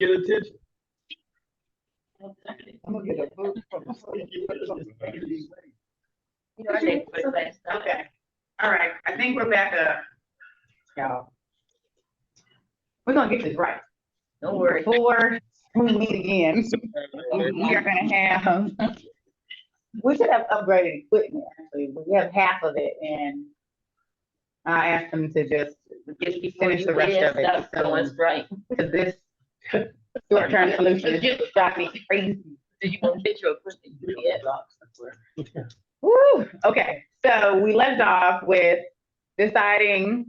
get attention. I'm gonna get a boot from Okay. All right. I think we're back up. Y'all. We're gonna get this right. Don't worry. Before we meet again, we are gonna have. We should have upgraded equipment. Actually, we have half of it, and I asked them to just finish the rest of it. So it's right. Because this short-term solution is just driving me crazy. Did you want to get your equipment? Woo! Okay, so we left off with deciding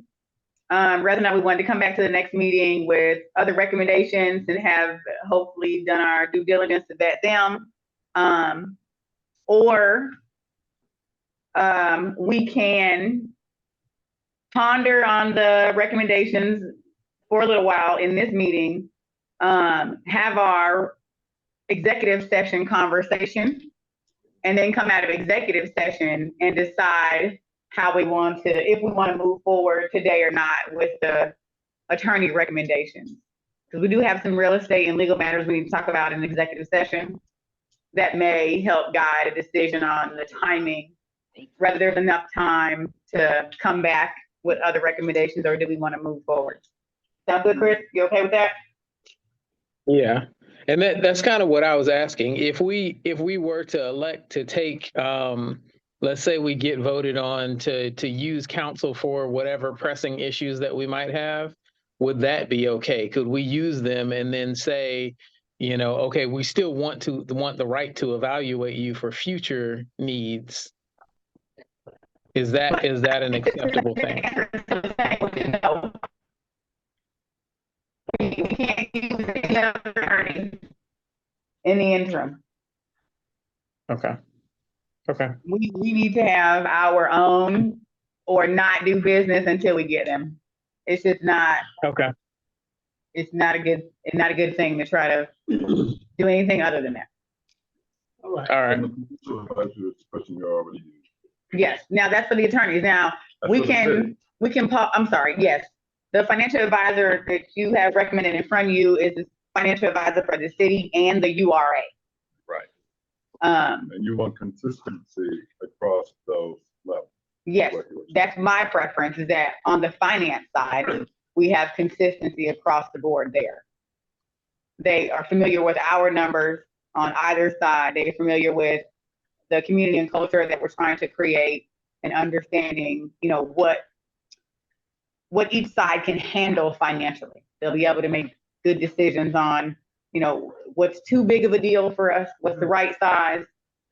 whether or not we wanted to come back to the next meeting with other recommendations and have hopefully done our due diligence to vet them. Or we can ponder on the recommendations for a little while in this meeting, have our executive session conversation, and then come out of executive session and decide how we want to, if we want to move forward today or not with the attorney recommendations. Because we do have some real estate and legal matters we need to talk about in executive session that may help guide a decision on the timing, whether there's enough time to come back with other recommendations, or do we want to move forward? Sound good, Chris? You okay with that? Yeah. And that's kind of what I was asking. If we were to elect to take, let's say we get voted on to use counsel for whatever pressing issues that we might have, would that be okay? Could we use them and then say, you know, okay, we still want the right to evaluate you for future needs? Is that an acceptable thing? We can't use any other attorney in the interim. Okay. Okay. We need to have our own or not do business until we get them. It's just not. Okay. It's not a good thing to try to do anything other than that. All right. Yes. Now that's for the attorneys. Now we can. I'm sorry. Yes. The financial advisor that you have recommended in front of you is the financial advisor for the city and the URA. Right. And you want consistency across those levels. Yes, that's my preference, is that on the finance side, we have consistency across the board there. They are familiar with our numbers on either side. They're familiar with the community and culture that we're trying to create, and understanding, you know, what each side can handle financially. They'll be able to make good decisions on, you know, what's too big of a deal for us, what's the right size,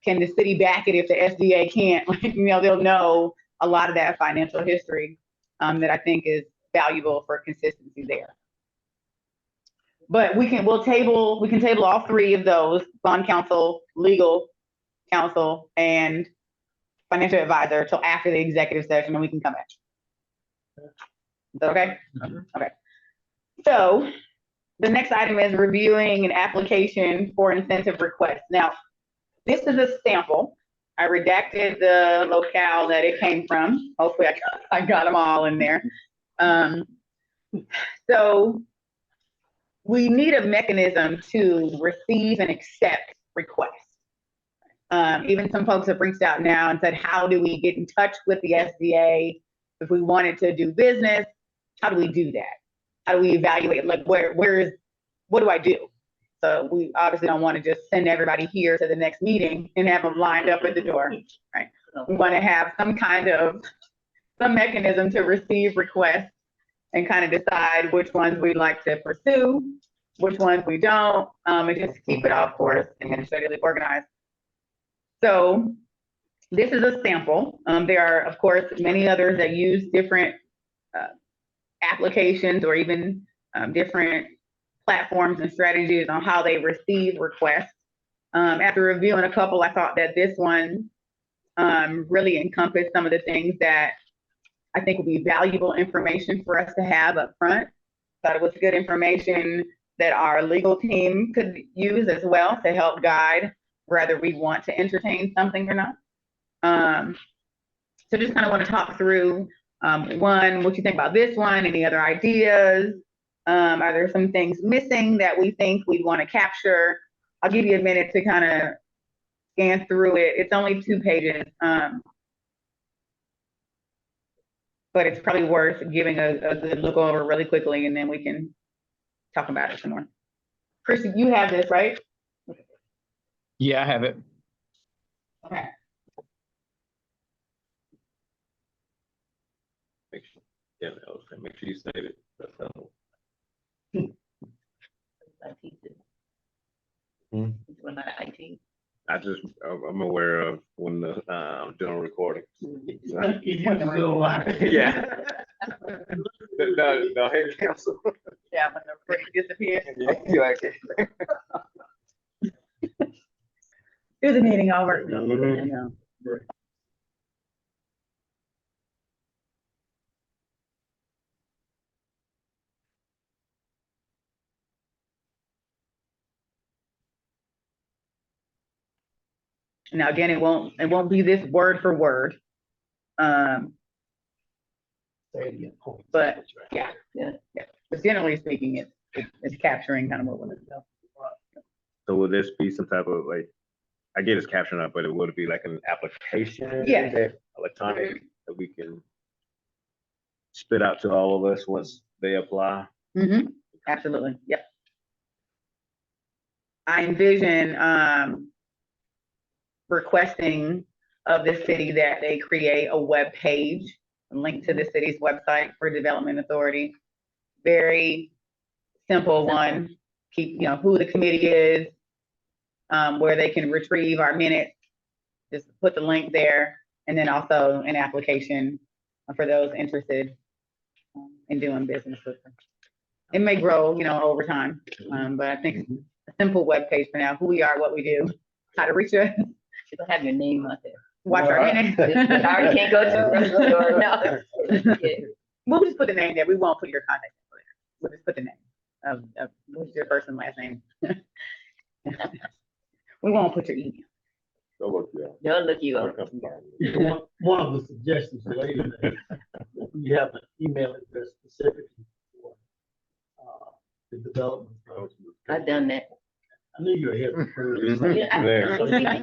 can the city back it if the SDA can't? You know, they'll know a lot of that financial history that I think is valuable for consistency there. But we can table all three of those: bond counsel, legal counsel, and financial advisor till after the executive session, and we can come back. Is that okay? Okay. So the next item is reviewing an application for incentive request. Now, this is a sample. I redacted the locale that it came from. Hopefully I got them all in there. So we need a mechanism to receive and accept requests. Even some folks have reached out now and said, how do we get in touch with the SDA if we wanted to do business? How do we do that? How do we evaluate, like, what do I do? So we obviously don't want to just send everybody here to the next meeting and have them lined up at the door, right? We want to have some mechanism to receive requests and kind of decide which ones we'd like to pursue, which ones we don't, and just keep it all, of course, administratively organized. So this is a sample. There are, of course, many others that use different applications or even different platforms and strategies on how they receive requests. After reviewing a couple, I thought that this one really encompassed some of the things that I think would be valuable information for us to have up front. Thought it was good information that our legal team could use as well to help guide whether we want to entertain something or not. So just kind of want to talk through one, what you think about this one, any other ideas, Are there some things missing that we think we'd want to capture? I'll give you a minute to kind of scan through it. It's only 2 pages, but it's probably worth giving a good look over really quickly, and then we can talk about it some more. Chris, you have this, right? Yeah, I have it. Okay. Make sure, yeah, make sure you save it. I'm aware of when the doing recording. Yeah. No, hey, council. Yeah, when the break disappears. Yeah, you like it. Here's a meeting over. Mhm. Now, again, it won't be this word for word. But yeah. But generally speaking, it's capturing kind of what we're doing. So will this be some type of like, I get it's caption up, but it would be like an application? Yeah. that electronic that we can spit out to all of us once they apply? Mm-hmm. Absolutely. Yep. I envision requesting of the city that they create a web page, a link to the city's website for Development Authority. Very simple one. Keep, who the committee is, where they can retrieve our minutes. Just put the link there, and then also an application for those interested in doing business with them. It may grow, over time, but I think a simple web page for now: who we are, what we do, how to reach us. You don't have your name out there. Watch our minutes. I can't go to the grocery store now. We'll just put the name there. We won't put your contact info there. We'll just put the name of what's your first and last name. We won't put your email. Don't look you up. One of the suggestions later, that you have an email address specifically for the development process. I've done that. I knew you were here before.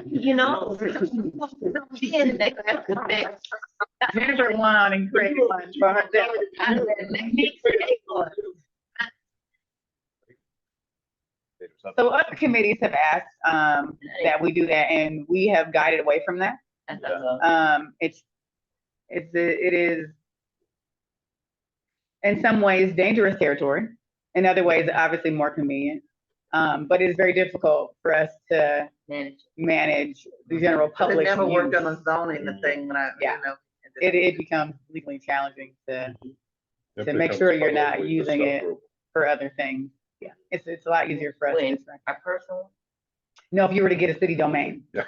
You know. Jennifer won and Craig won for herself. So other committees have asked that we do that, and we have guided away from that. It is in some ways dangerous territory. In other ways, obviously more convenient. But it's very difficult for us to manage the general public. Never worked use. on a zoning thing when It becomes legally challenging to make sure you're not using it for other things. Yeah, it's a lot easier for us. Our personal? No, if you were to get a city domain. Yeah.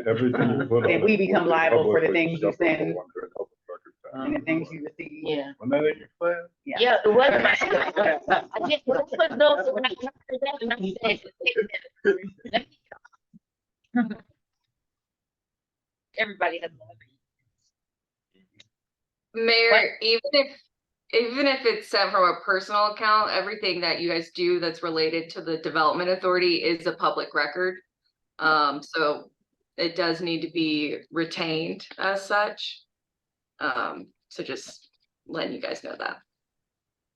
Everything you put on And we it will become be liable for the public things you record. send and the things you receive. Yeah. When that ain't your plan. Yeah, it was. I just put those when I heard that and I said, everybody has one. Mayor, even if it's sent from a personal account, everything that you guys do that's related to the Development Authority is a public record. So it does need to be retained as such. So just letting you guys know that.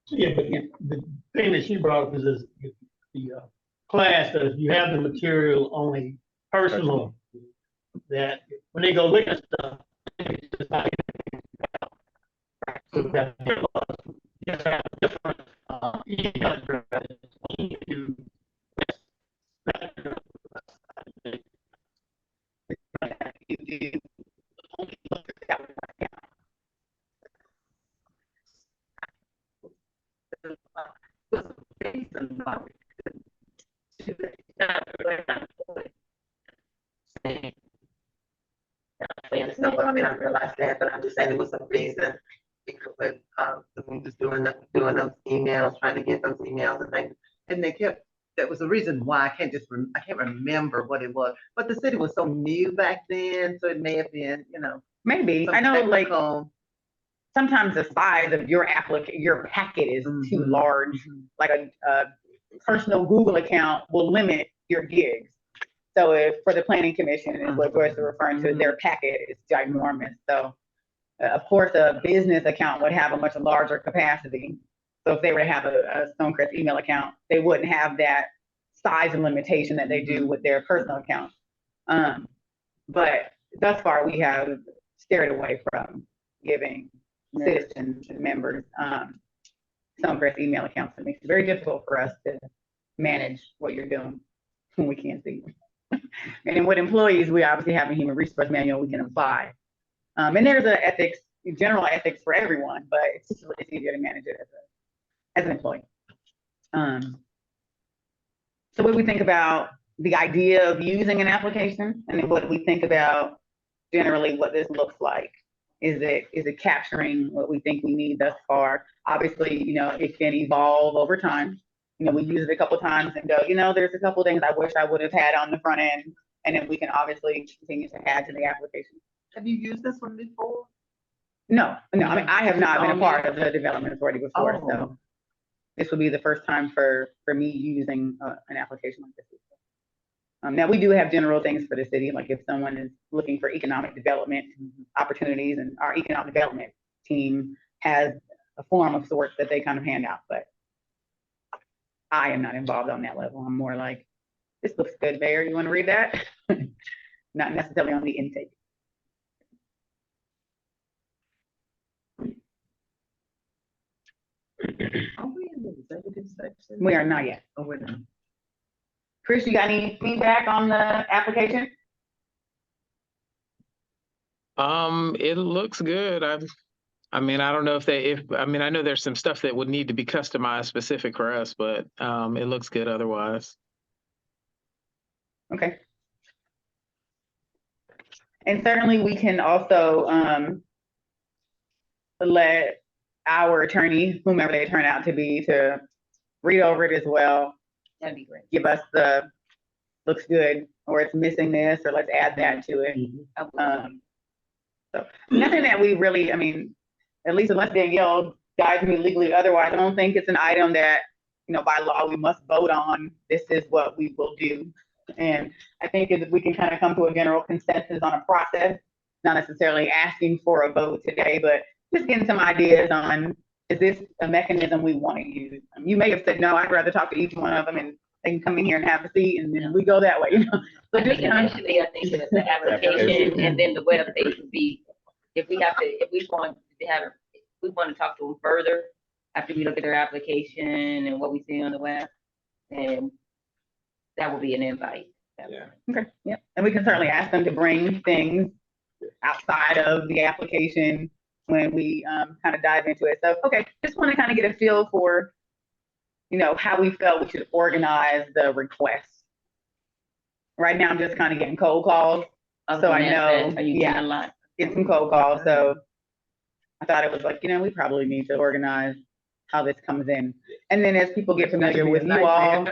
Yeah, but the thing that she brought up is the class that if you have the material on a personal, that when they go look at stuff, it's just not so that just have different email addresses. I realized that, but I'm just saying it was a reason. Because we was doing those emails, trying to get those emails and things, and they kept. That was the reason why I can't remember what it was. But the city was so new back then, so it may have been, Maybe I know, like sometimes the size of your packet is too large. Like a personal Google account will limit your gigs. So if for the planning commission is what Joyce is referring to, their packet is ginormous. So of course, a business account would have a much larger capacity. So if they were to have a Stonecrest email account, they wouldn't have that size and limitation that they do with their personal account. But thus far, we have steered away from giving citizens and members Stonecrest email accounts. It makes it very difficult for us to manage what you're doing when we can't see you. And then with employees, we obviously have a human resource manual we can apply. And there's a general ethics for everyone, but it's easier to manage it as an employee. So what do we think about the idea of using an application? And then what do we think about generally what this looks like? Is it capturing what we think we need thus far? Obviously, it can evolve over time. We use it a couple of times and go, there's a couple of things I wish I would have had on the front end. And then we can obviously continue to add to the application. Have you used this one before? No. I mean, I have not been a part of the development authority before, so this will be the first time for me using an application like this. Now we do have general things for the city, like if someone is looking for economic development opportunities, and our economic development team has a form of sorts that they kind of hand out, but I am not involved on that level. I'm more like, this looks good, Mayor. You want to read that? Not necessarily on the intake. Are we in the executive section? We are not yet. Oh, we're not. Chris, you got any feedback on the application? It looks good. I mean, I don't know I know there's some stuff that would need to be customized specific for us, but it looks good otherwise. Okay. And certainly we can also let our attorney, whomever they turn out to be, to read over it as well. That'd be great. Give us the looks good, or it's missing this, or let's add that to it. So nothing that we really, I mean, at least unless Danielle guides me legally otherwise, I don't think it's an item that, by law we must vote on. This is what we will do. And I think if we can kind of come to a general consensus on a process, not necessarily asking for a vote today, but just getting some ideas on, is this a mechanism we want to use? You may have said, no, I'd rather talk to each one of them and they can come in here and have a seat and then we go that way, So I think initially, I think that the application and then the webpage would be, if we want to talk to them further, after we look at their application and what we see on the web, then that will be an invite. Yeah. Okay, yeah. And we can certainly ask them to bring things outside of the application when we kind of dive into it. So, okay, just want to kind of get a feel for, how we felt we should organize the request. Right now, I'm just kind of getting cold calls. So I know, a lot? Get some cold calls. So I thought it was like, we probably need to organize how this comes in. And then as people get familiar with you all,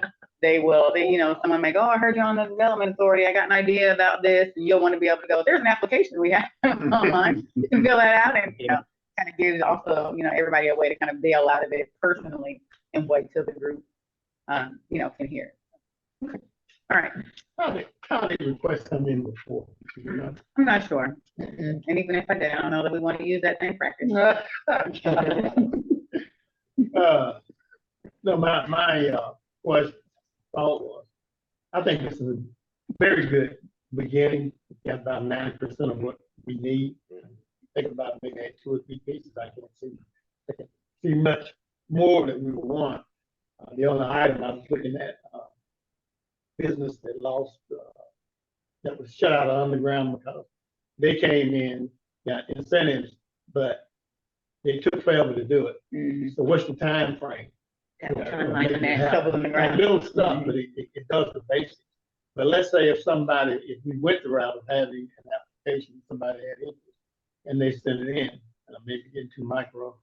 someone may go, oh, I heard you on the development authority. I got an idea about this. And you'll want to be able to go, there's an application we have online. You can fill that out and, kind of gives also, everybody a way to kind of bail out of it personally and wait till the group, can hear it. Okay. All right. How did requests come in before? I'm not sure. And even if I did, I don't know that we want to use that same practice. No, my thought was, I think this is a very good beginning. We got about 90% of what we need. Think about maybe 2 or 3 pieces. I can't see much more that we would want. The only item I was looking at, business that lost, that was shut out of underground because they came in, got incentives, but they took forever to do it. Mm-hmm. So what's the time frame? Timeline on that, shovel in the ground. Little stuff, but it does the basics. But let's say if we went the route of having an application, somebody had interest, and they sent it in, and I may be getting too micro,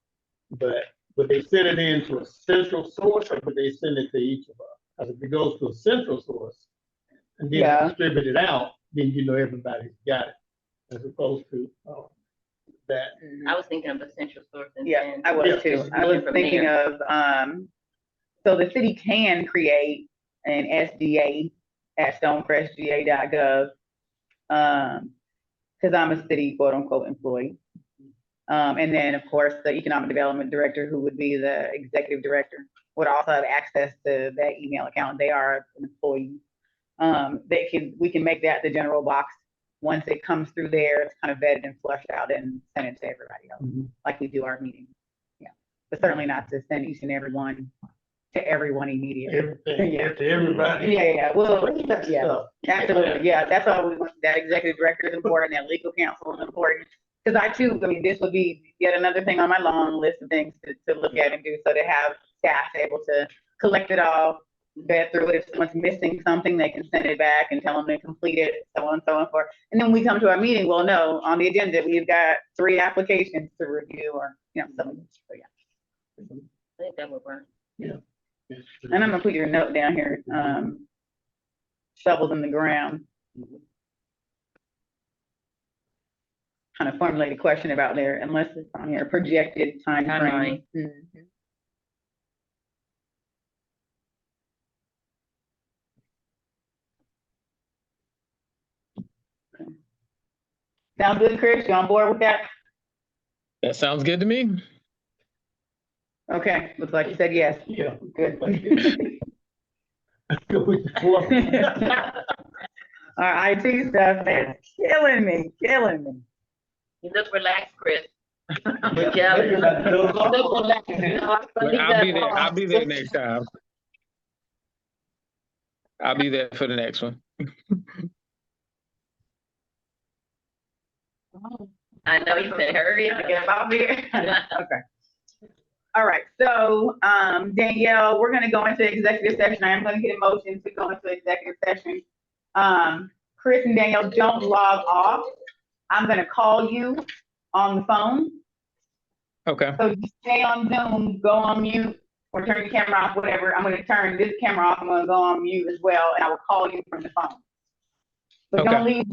but would they send it in to a central source, or would they send it to each of us? Because if it goes to a central source and then distribute it out, then everybody's got it, as opposed to that. I was thinking of a central source and Yeah, then. I was too. I was from thinking there. of, so the city can create an SDA at stonecrestga.gov. Cause I'm a city quote unquote employee. And then of course, the economic development director, who would be the executive director, would also have access to that email account. They are an employee. We can make that the general box. Once it comes through there, it's kind of vetted and flushed out and sent it to everybody else, like we do our meeting. Yeah, but certainly not to send each and every one to everyone immediately. Everything, to everybody. Yeah, well, That yeah, stuff. absolutely. Yeah, that's all we want. That executive director is important, that legal counsel is important. Because I mean, this would be yet another thing on my long list of things to look at and do. So to have staff able to collect it all, vet through it. If someone's missing something, they can send it back and tell them to complete it, so on and so on forth. And then we come to our meeting, well, no, on the agenda, we've got 3 applications to review or, so yeah. I think that would work. And I'm gonna put your note down here, shovels in the ground. Kind of formulate a question about there, unless it's on here, projected time frame. Timeline. Sound good, Chris? You on board with that? That sounds good to me. Okay, looks like you said yes. Yeah. Good. Go with the flow. Our IT stuff is killing me. You look relaxed, Chris. But Yeah. maybe not those You look all. relaxed. You know, Look, I'll be there next time. I'll be there for the next one. I know you said hurry up. Get out here. Okay. All right, so Danielle, we're gonna go into executive session. I am gonna get a motion to go into executive session. Chris and Danielle, don't log off. I'm gonna call you on the phone. Okay. So you stay on Zoom, go on mute, or turn your camera off, whatever. I'm gonna turn this camera off. I'm gonna go on mute as well, and I will call you from the phone. But don't leave.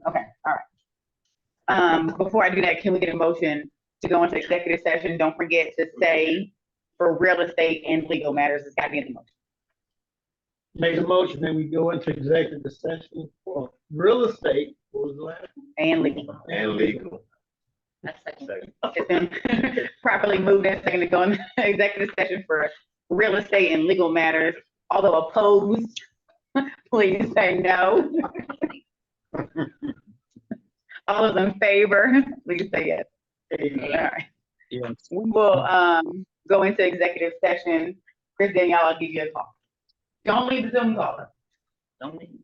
Okay, all right. Before I do that, can we get a motion to go into executive session? Don't forget to say for real estate and legal matters. It's gotta be in the motion. Make a motion, then we go into executive session for real estate. What was the last? And legal. And legal. That's second. Second. It's been properly moved and seconded to go into executive session for real estate and legal matters. Although opposed, please say no. All those in favor, please say yes. All right. Yes. We will go into executive session. Chris, Danielle, I'll give you a call. Don't leave the Zoom call. Don't leave.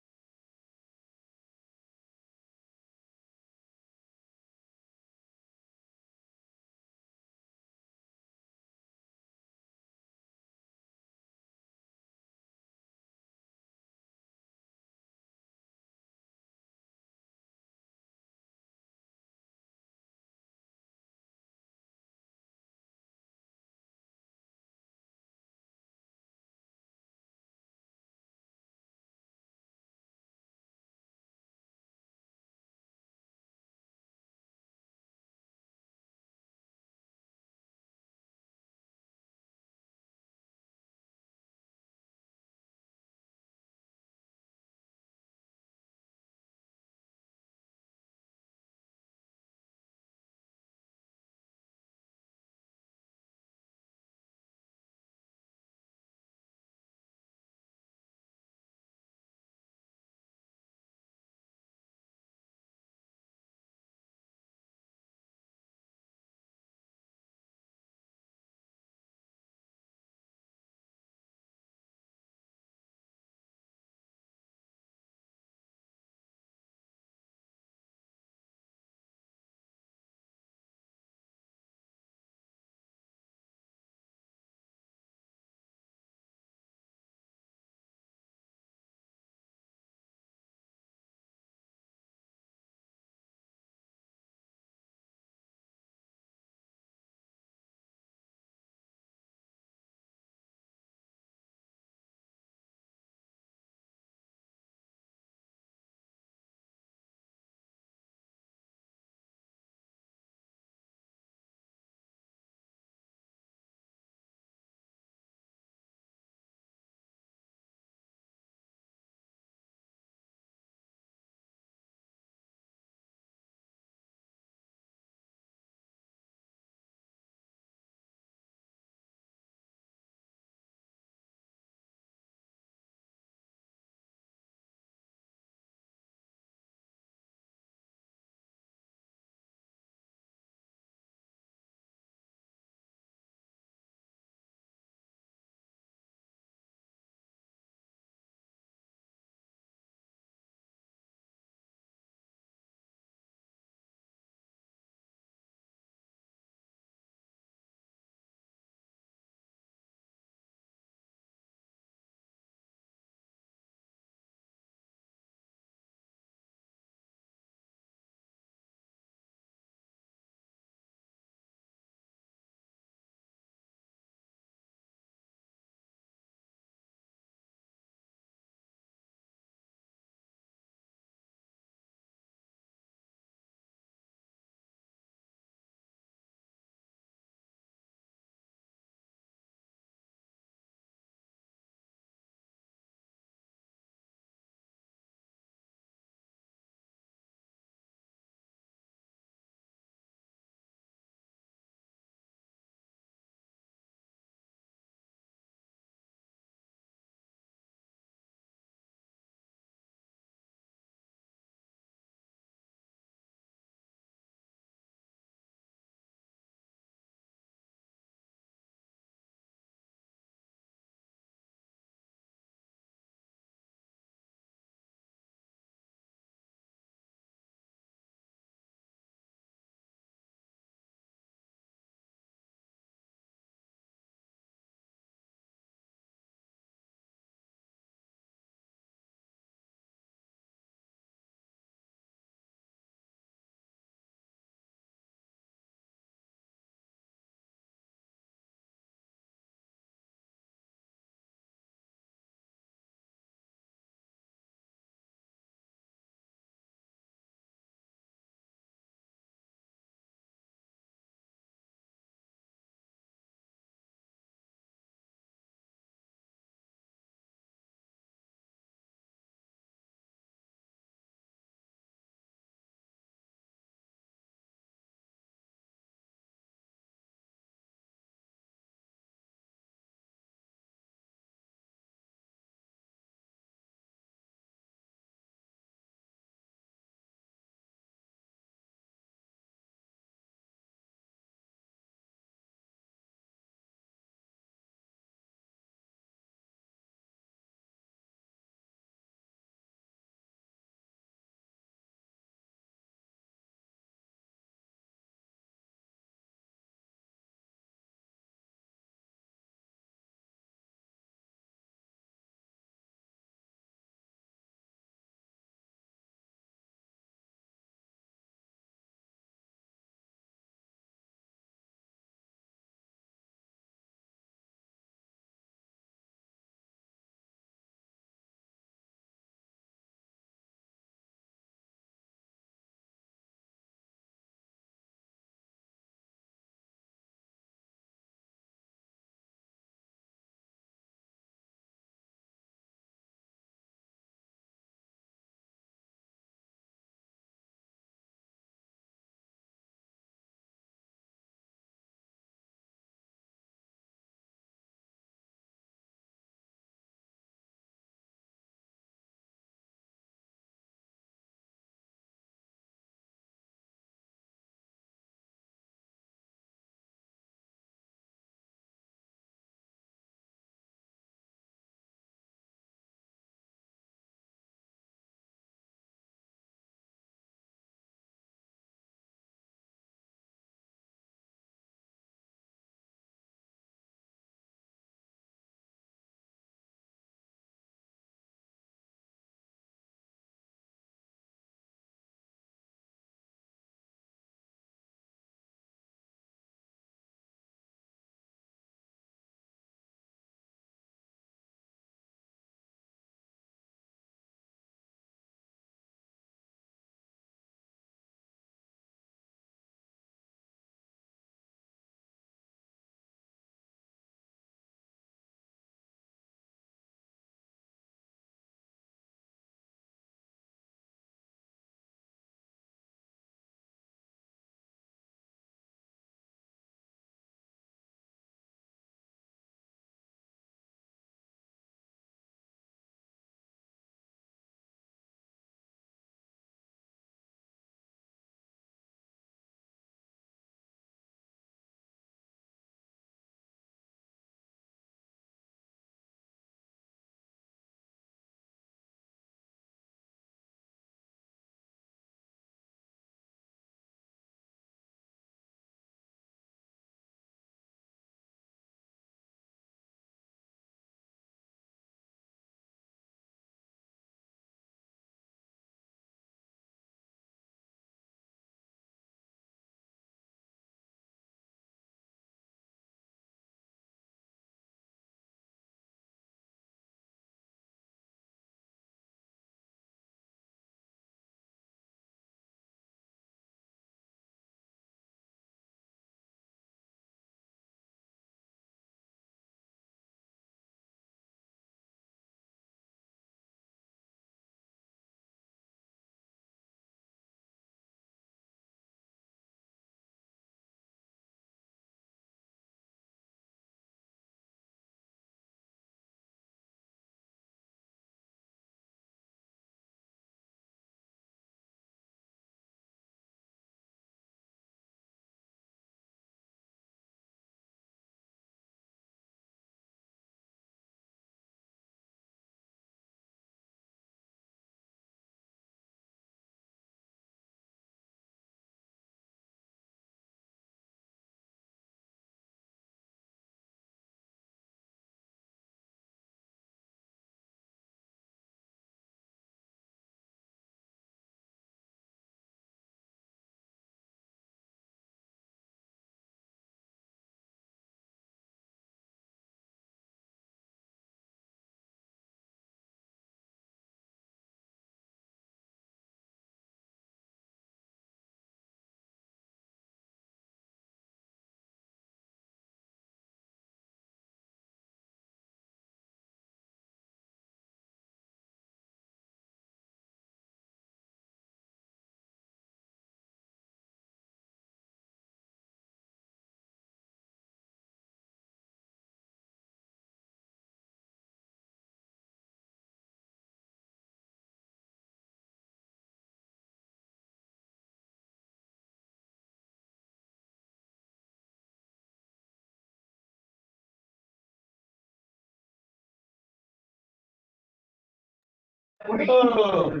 Oh,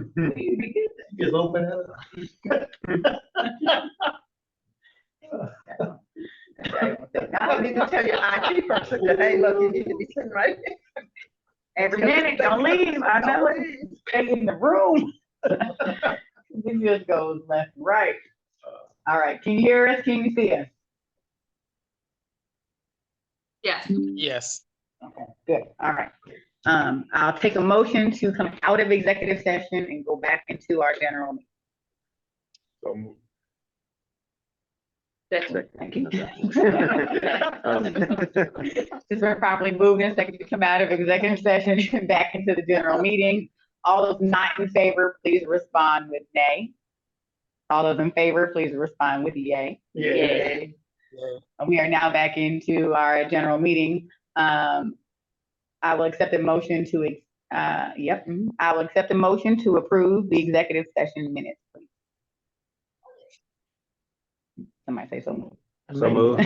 just open it up. I don't need to tell your IT person that, hey, look, you need to be sitting right there. Every minute, don't leave, I know it, stay in the room. It just goes left and right. All right, can you hear us, can you see us? Yes. Yes. Okay, good, all right. I'll take a motion to come out of executive session and go back into our general meeting. So moved. Thank you. It's been properly moved and seconded to come out of executive session and back into the general meeting. All those not in favor, please respond with nay. All those in favor, please respond with yay. Yeah. And we are now back into our general meeting. I will accept a motion to, I will accept a motion to approve the executive session minutes, please. Somebody say so moved. So moved.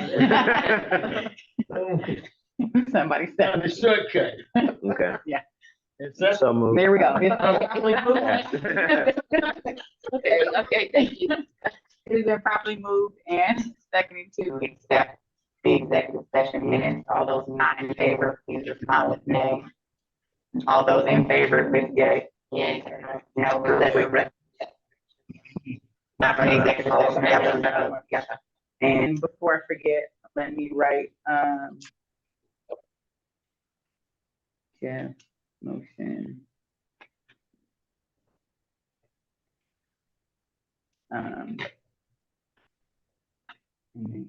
Somebody Found said, the shortcut. Okay. It's that. So moved. there we go. It's properly moved. Okay, thank you. It has been properly moved and seconded to accept the executive session minutes. All those not in favor, please respond with nay. All those in favor, with yay. Yay. No, we're not for the executive session. Yeah. And before I forget, let me write, yeah, motion. And then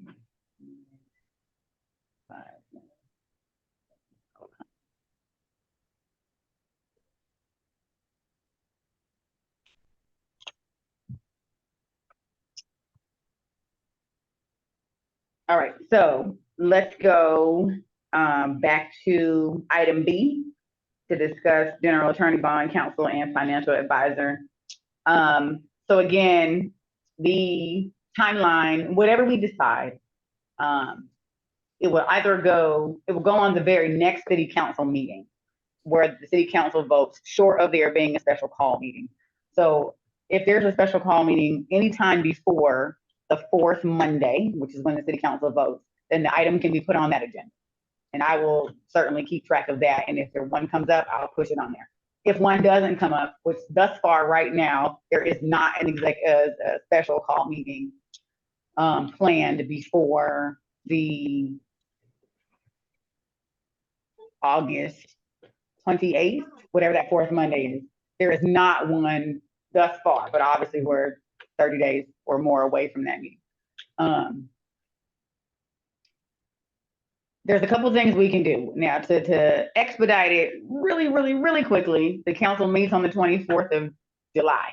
5 minutes. All right, so let's go back to item B to discuss general attorney bond counsel and financial advisor. So again, the timeline, whatever we decide, it will go on the very next city council meeting where the city council votes, short of there being a special call meeting. So if there's a special call meeting anytime before the 4th Monday, which is when the city council votes, then the item can be put on that agenda. And I will certainly keep track of that. And if there one comes up, I'll push it on there. If one doesn't come up, which thus far right now, there is not a special call meeting planned before the August 28th, whatever that 4th Monday is. There is not one thus far, but obviously we're 30 days or more away from that meeting. There's a couple things we can do now to expedite it really quickly. The council meets on the 24th of July.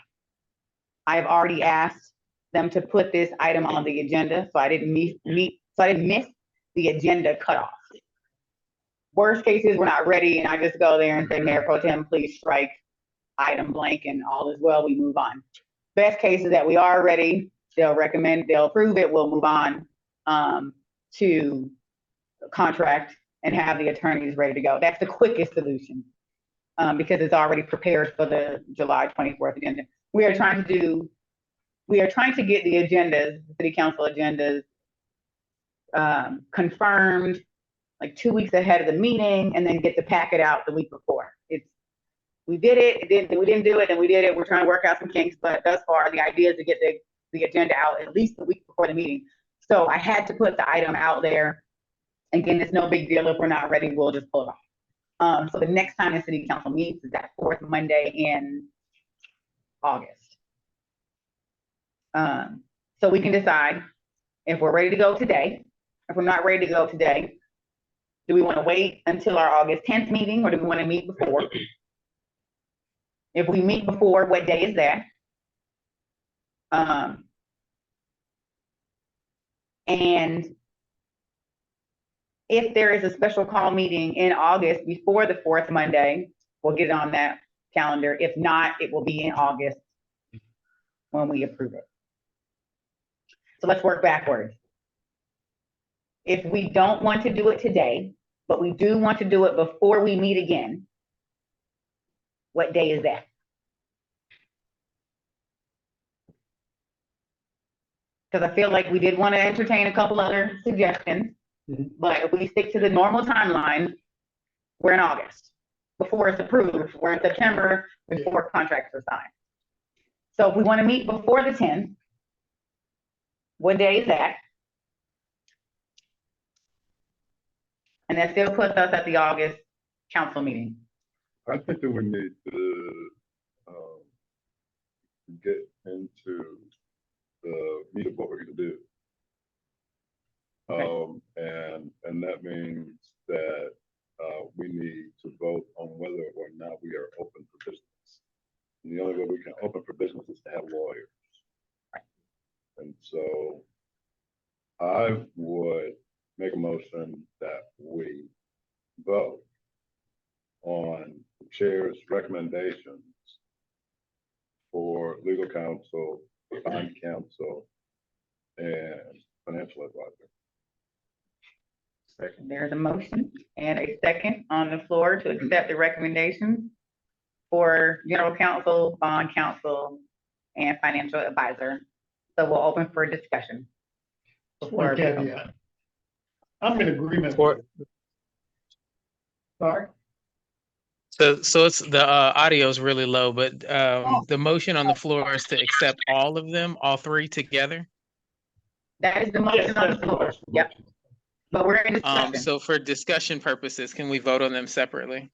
I have already asked them to put this item on the agenda, so I didn't miss the agenda cutoff. Worst cases, we're not ready, and I just go there and say, Mayor Pro Tem, please strike item blank, and all is well, we move on. Best case is that we are ready, they'll approve it, we'll move on to contract and have the attorneys ready to go. That's the quickest solution because it's already prepared for the July 24th agenda. We are trying to get the agendas, the city council agendas confirmed like 2 weeks ahead of the meeting and then get the packet out the week before. We did it, we didn't do it, and we did it. We're trying to work out some kinks, but thus far the idea is to get the agenda out at least the week before the meeting. So I had to put the item out there. Again, it's no big deal. If we're not ready, we'll just pull it off. So the next time the city council meets is that 4th Monday in August. So we can decide if we're ready to go today. If we're not ready to go today, do we want to wait until our August 10th meeting or do we want to meet before? If we meet before, what day is that? And if there is a special call meeting in August before the 4th Monday, we'll get it on that calendar. If not, it will be in August when we approve it. So let's work backwards. If we don't want to do it today, but we do want to do it before we meet again, what day is that? Because I feel like we did want to entertain a couple other suggestions. Mhm. But if we stick to the normal timeline, we're in August, before it's approved, we're in September, before contracts are signed. So if we want to meet before the 10th, what day is that? And that still puts us at the August council meeting. I think that we need to, get into the meat of what we're gonna do. And that means that, we need to vote on whether or not we are open for business. And the only way we can open for business is to have lawyers. And so I would make a motion that we vote on the chair's recommendations for legal counsel, bond counsel, and financial advisor. There's a motion and a second on the floor to accept the recommendations for general counsel, bond counsel, and financial advisor. So we'll open for discussion. One caveat. I'm in agreement. For- Sorry? So it's the audio is really low, but the motion on the floor is to accept all of them, all three together. That is the Yes, motion on that's the the floor. motion. Yep. But we're in discussion. So for discussion purposes, can we vote on them separately?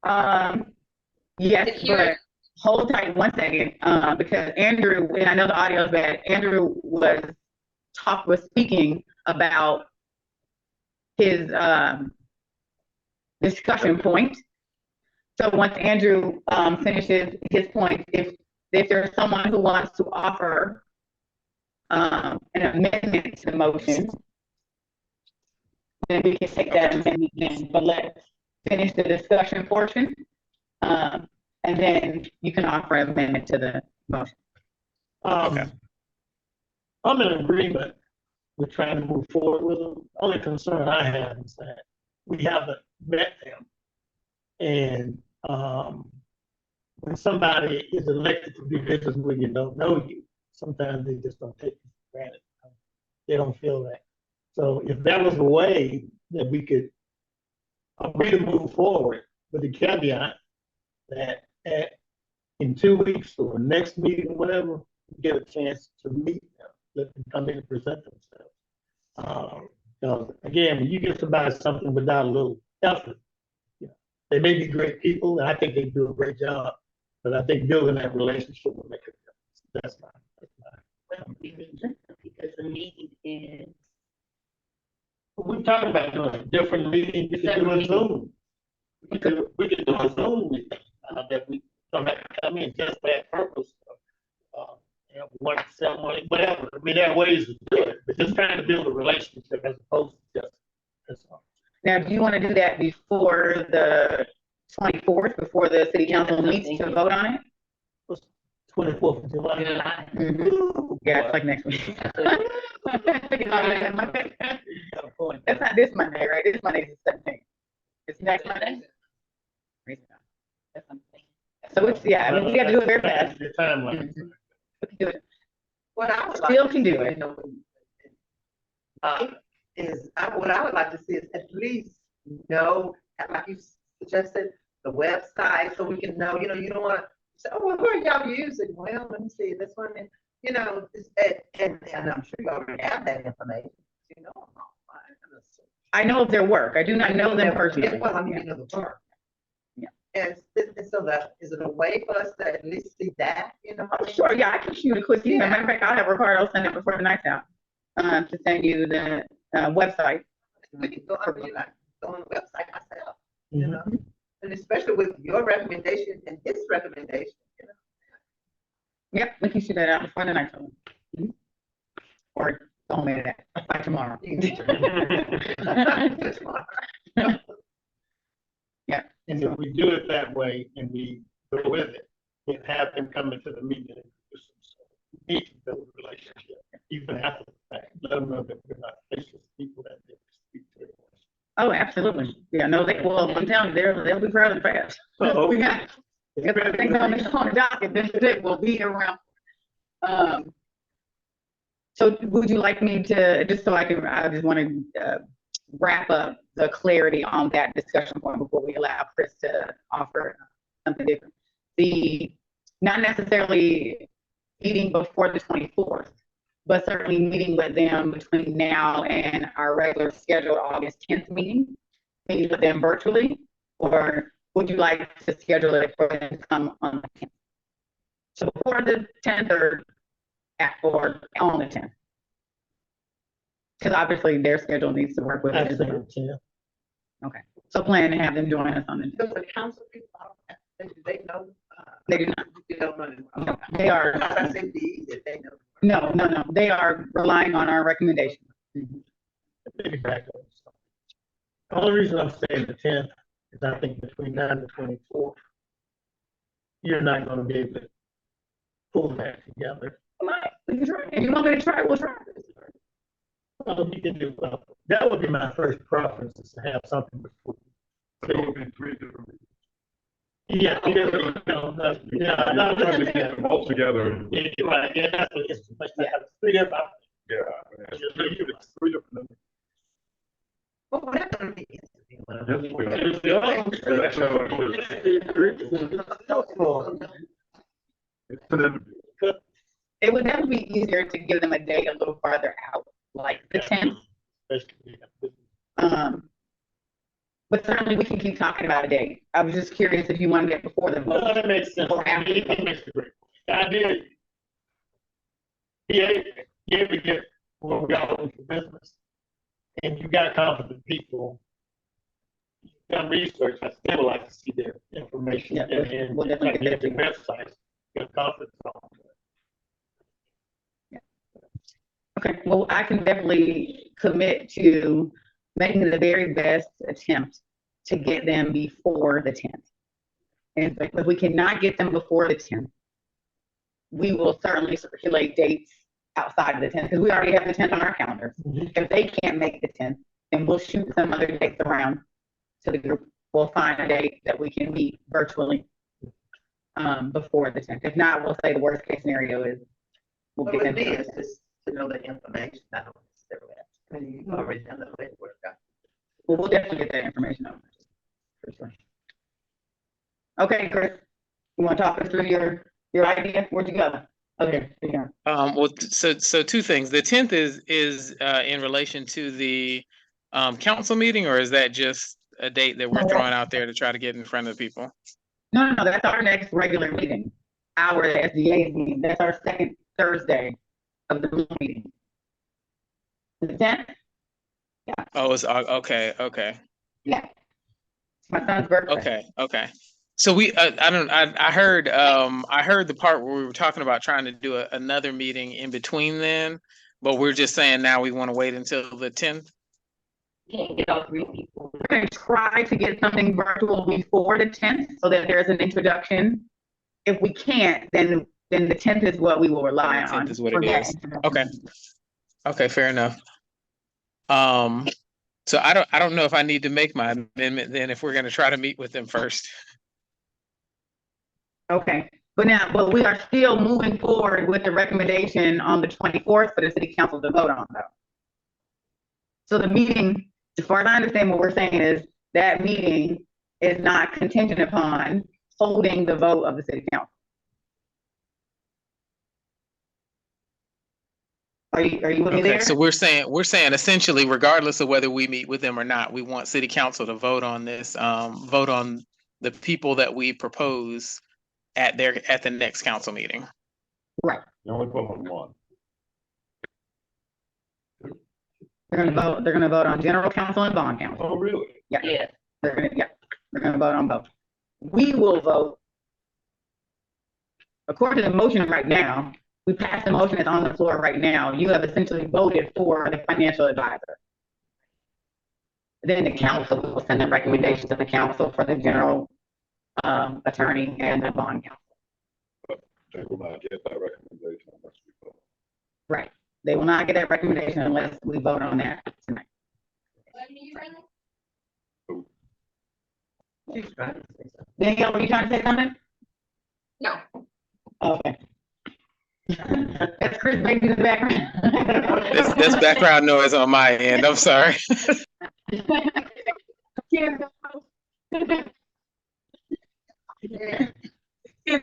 Yes, If you're- but hold tight one second, because Andrew, and I know the audio is bad, Andrew was speaking about his, discussion point. So once Andrew, finishes his point, if there's someone who wants to offer, an amendment to the motion, then we can take that amendment then, but let's finish the discussion portion. And then you can offer an amendment to the motion. Okay. I'm in agreement with trying to move forward with them. Only concern I have is that we haven't met them. And, when somebody is elected to do business with you, don't know you, sometimes they just don't take you for granted. They don't feel that. So if there was a way that we could agree to move forward with the caveat that in 2 weeks or next meeting, whatever, get a chance to meet them, let them come in and present themselves. Again, when you give somebody something without a little effort, they may be great people, and I think they do a great job, but I think building that relationship will make a difference. That's my. Because the meeting is. We're talking about doing a different meeting, we could do a Zoom. We could do a Zoom meeting, that we don't have to come in just for that purpose. One ceremony, whatever, I mean, there are ways to do it, but just trying to build a relationship as opposed to just, that's all. Now, do you want to do that before the 24th, before the city council meets to vote on it? 24th of July. Mhm. Ooh, Yeah, it's boy. like next week. You got a point. That's not this Monday, right? This Monday is the 17th. It's next Monday? So it's, yeah, I mean, we got to do it very fast. The timeline. Mhm. We can do it. What I would Still like can to do see, it. you know, what I would like to see is at least know, like you suggested, the website, so we can know, you don't want to say, oh, well, who are y'all using? Well, let me see this one, and, and I'm sure you already have that information, I know of their work. I do not know them personally. Well, I mean, you know the work. Yeah. And so that, is it a way for us to at least see that, Oh, sure, yeah, I can shoot a quick email. Matter of fact, I'll have Ricardo send it before the night's out, to send you the, website. We can go, go on the website myself, Mhm. and especially with your recommendation and his recommendation, Yep, we can shoot that out before the night's out. Mhm. Or don't make that by tomorrow. Yeah. And if we do it that way and we go with it, and have them come into the meeting and introduce themselves, we need to build a relationship, even after the fact, let them know that we're not faceless people that they speak to everyone. Oh, absolutely. Yeah, no, well, I'm telling you, they'll be rather fast. Uh-oh. We got things on the docket, this will be around. So would you like me to, just so I can, I just want to wrap up the clarity on that discussion point before we allow Chris to offer something different. Not necessarily meeting before the 24th, but certainly meeting with them between now and our regular scheduled August 10th meeting, meeting with them virtually, or would you like to schedule it for them to come on the 10th? So before the 10th or on the 10th? Because obviously their schedule needs to work with it as well. Okay, so plan to have them join us on the 10th. So the council people, do they know? They do not. You don't know. No, they are. I said if they know. No. They are relying on our recommendation. Maybe back up. The only reason I'm saying the 10th is I think between 9 and 24th, you're not gonna be able to pull that together. We can try. If you want me to try, we'll try. You can do, that would be my first preference, is to have something before. There will be 3 different. Yeah. Trying to get them all together. Yeah, right, yeah, that's what it's, much to have 3 different. Yeah. It's 3 different. Well, that's gonna be It would never be easier to give them a date a little farther out, like the 10th. But certainly we can keep talking about a date. I was just curious if you wanted it before the No, vote. that makes sense. Or after. That makes great. The idea, yeah, we get what we got open for business. And you got competent people. Done research, I still like to see their information Yeah, and we'll definitely like get their that. websites, get confidence on. Okay, well, I can definitely commit to making the very best attempt to get them before the 10th. And if we cannot get them before the 10th, we will certainly circulate dates outside of the 10th, because we already have the 10th on our calendar. If they can't make the 10th, then we'll shoot some other dates around to the group. We'll find a date that we can meet virtually before the 10th. If not, we'll say the worst case scenario is we'll get them. is just to know the information. I don't necessarily have to. I mean, you already know the way it works out. Well, we'll definitely get that information out. For sure. Okay, Chris, you want to talk us through your idea? Where'd you go? Okay, yeah. Well, so 2 things. The 10th is in relation to the council meeting, or is that just a date that we're throwing out there to try to get in front of people? No, that's our next regular meeting. Our SDA meeting. That's our second Thursday of the month meeting. The 10th? Yeah. Oh, it's okay. Yeah. It's my son's birthday. Okay. So I heard the part where we were talking about trying to do another meeting in between then, but we're just saying now we want to wait until the 10th. Can't get all 3 people. We're going to try to get something virtual before the 10th so that there's an introduction. If we can't, then the 10th is what we will rely The 10th on. is what for it that is. introduction. Okay, fair enough. So I don't know if I need to make my amendment then if we're going to try to meet with them first. Okay, but we are still moving forward with the recommendation on the 24th for the city council to vote on though. So the meeting, as far as I understand, what we're saying is that meeting is not contingent upon holding the vote of the city council. Are you with me Okay, there? so we're saying essentially, regardless of whether we meet with them or not, we want city council to vote on this, vote on the people that we propose at the next council meeting. Right. You only put on one. They're gonna vote on general council and bond council. Oh, really? Yeah. They're gonna vote on both. We will vote. According to the motion right now, we passed the motion that's on the floor right now. You have essentially voted for the financial advisor. Then the council will send a recommendation to the council for the general attorney and the bond council. They will not get that recommendation unless we vote. Right. They will not get that recommendation unless we vote on that tonight. Danielle, were you trying to say something? No. Okay. That's Chris making the background. That's background noise on my end. I'm sorry. His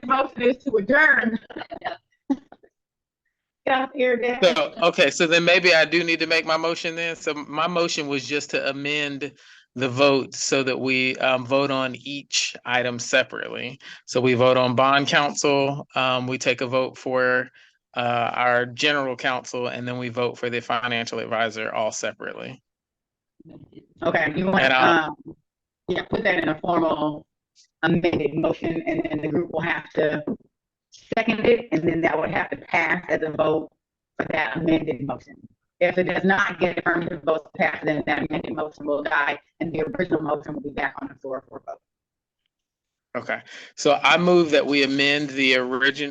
motion is to adjourn. Get out here, Dan. So, okay, so then maybe I do need to make my motion then. So my motion was just to amend the vote so that we vote on each item separately. So we vote on bond counsel, we take a vote for our general counsel, and then we vote for the financial advisor all separately. Okay, you want, And I'll- yeah, put that in a formal amended motion, and then the group will have to second it, and then that would have to pass as a vote for that amended motion. If it does not get affirmative votes passed, then that amended motion will die, and the original motion will be back on the floor for vote. Okay, so I move that we amend the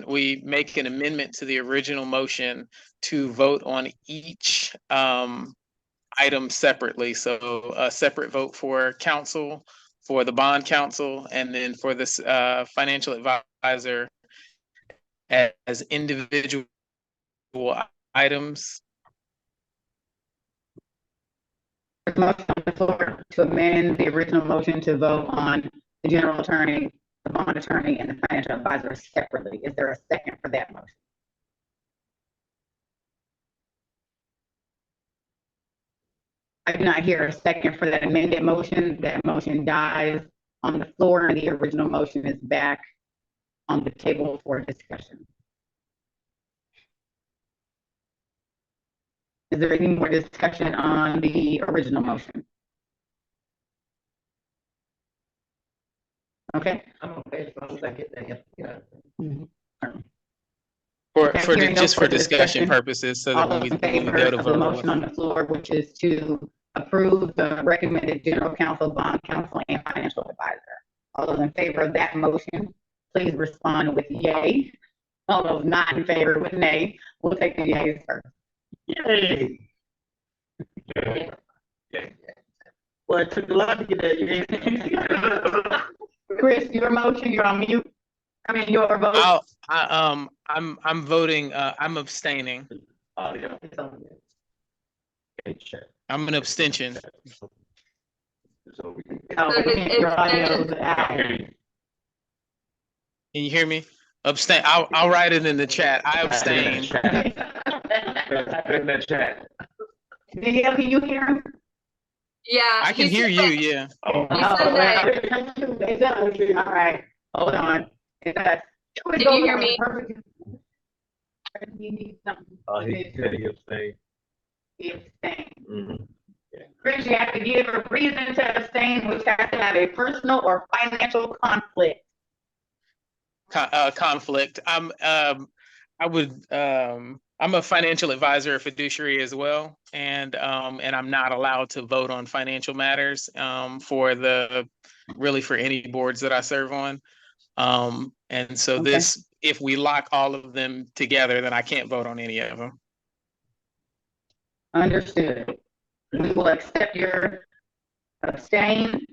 we make an amendment to the original motion to vote on each item separately. So a separate vote for counsel, for the bond counsel, and then for this financial advisor as individual items. There's a motion on the floor to amend the original motion to vote on the general attorney, the bond attorney, and the financial advisor separately. Is there a second for that motion? I do not hear a second for that amended motion. That motion dies on the floor, and the original motion is back on the table for discussion. Is there any more discussion on the original motion? Okay. I'm okay as long as I get that, yeah. For Hearing no just for further discussion purposes, so that All when those we in favor go to of the vote. motion on the floor, which is to approve the recommended general counsel, bond counsel, and financial advisor. All those in favor of that motion, please respond with yay. All those not in favor with nay. We'll take the yays first. Yay. Well, it took a lot to get that. Chris, your motion, you're on mute. I mean, your vote. I'm voting, I'm abstaining. Oh, yeah. I'm an abstention. So we can. Oh, your audio is out. Can you hear me? Abstain. I'll write it in the chat. I abstain. In the chat. Danielle, can you hear him? Yeah. I can he hear said you, that- yeah. Oh, He said that. it does. All right, hold on. It does. Can you hear me? You need something. He said he abstained. He abstained. Mhm. Chris, you have to give a reason to abstain, which has to have a personal or financial conflict. Conflict. I'm a financial advisor, a fiduciary as well, and I'm not allowed to vote on financial matters for any boards that I serve on. And so Okay. if we lock all of them together, then I can't vote on any of them. Understood. We will accept your abstain.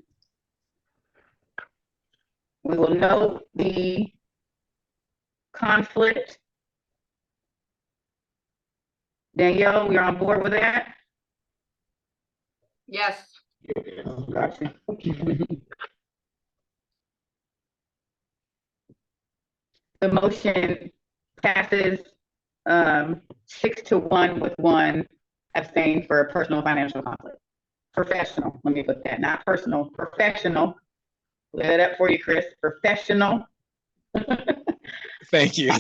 We will note the conflict. Danielle, you're on board with that? Yes. Gotcha. The motion passes 6-1 with one abstain for a personal financial conflict. Professional, let me put that, not personal, professional. Let it up for you, Chris, professional. Thank you.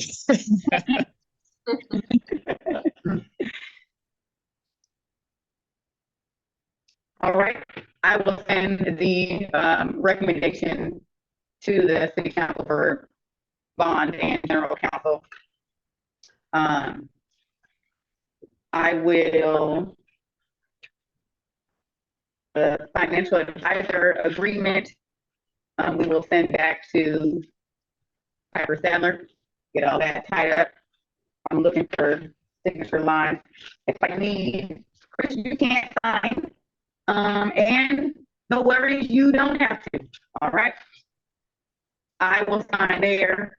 All right, I will send the recommendation to the city council for bond and general counsel. I will, the financial advisor agreement, we will send back to Piper Sandler, get all that tied up. I'm looking for signature lines. If I need, Chris, you can't sign. And no worries, you don't have to. All right. I will sign there.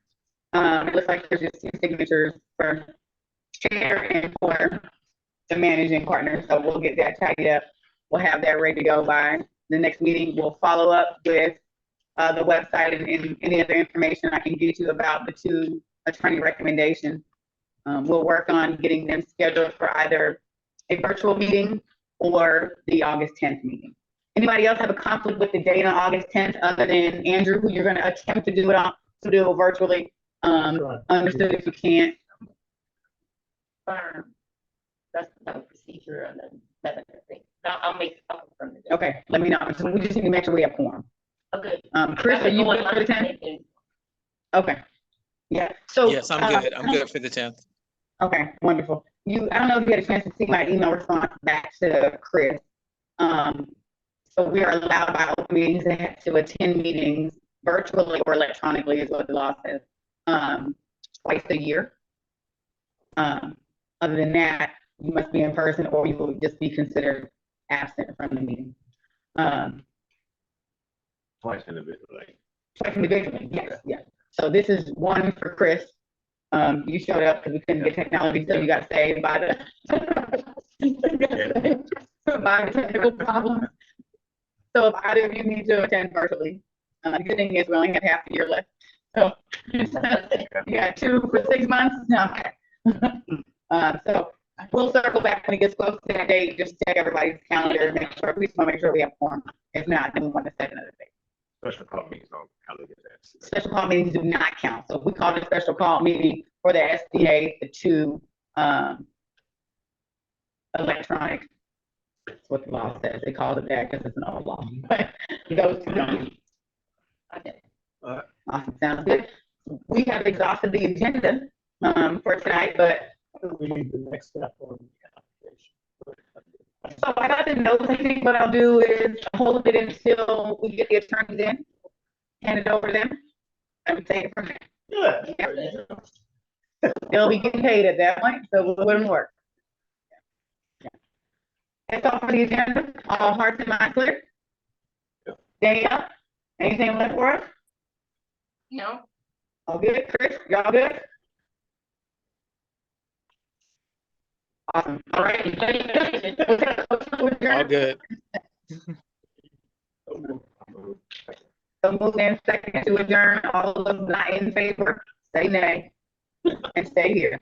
It looks like there's just two signatures for chair and for the managing partner. So we'll get that tidied up. We'll have that ready to go by the next meeting. We'll follow up with the website and any other information I can get you about the 2 attorney recommendations. We'll work on getting them scheduled for either a virtual meeting or the August 10th meeting. Anybody else have a conflict with the date on August 10th other than Andrew, who you're going to attempt to do it virtually? Understood if you can't. That's the procedure and then that's the thing. I'll make a call from the. Okay, let me know. So we just need to make sure we have quorum. Okay. Chris, are you good for the 10th? Okay. Yeah. So Yes, I'm good. I'm good for the 10th. Okay, wonderful. I don't know if you had a chance to see my email response back to Chris. So we are allowed by open meetings to attend meetings virtually or electronically is what the law says, twice a year. Other than that, you must be in person or you will just be considered absent from the meeting. Twice individually. Twice individually, yes, yes. So this is one for Chris. You showed up because we couldn't get technology, so you got saved by the by the technical problem. So if either of you need to attend virtually, the good thing is we only have half a year left. So you got 2 for 6 months. No. So we'll circle back when it gets close to that date. Just check everybody's calendar. Make sure we just want to make sure we have form. If not, then we want to set another date. Special call meetings don't count against that. Special call meetings do not count. So we call it a special call meeting for the SDA, the 2 electronic. That's what the law says. They call it that because it's an old law. But those 2 don't. Okay. Awesome. Sounds good. We have exhausted the agenda for tonight, but We need the next step on the application. so I got the notes. I think what I'll do is hold it until we get the attorneys in, hand it over to them, and take it from there. Yeah. They'll be getting paid at that point, so we'll let them work. That's all for the agenda. All hearts and minds clear? Danielle, anything left for us? No. All good, Chris? Y'all good? Awesome. All right. All good. So move in second to adjourn. All of those not in favor, say nay and stay here.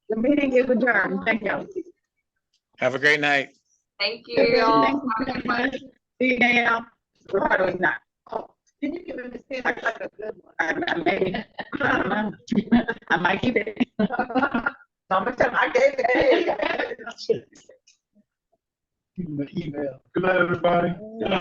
The meeting is adjourned. Thank you. Have a great night. Thank you all. See you now. Ricardo is not. Can you give him this pen? I got a good one. I don't know. I might keep it. I'm gonna tell him I gave it. Give him an email. Good night, everybody.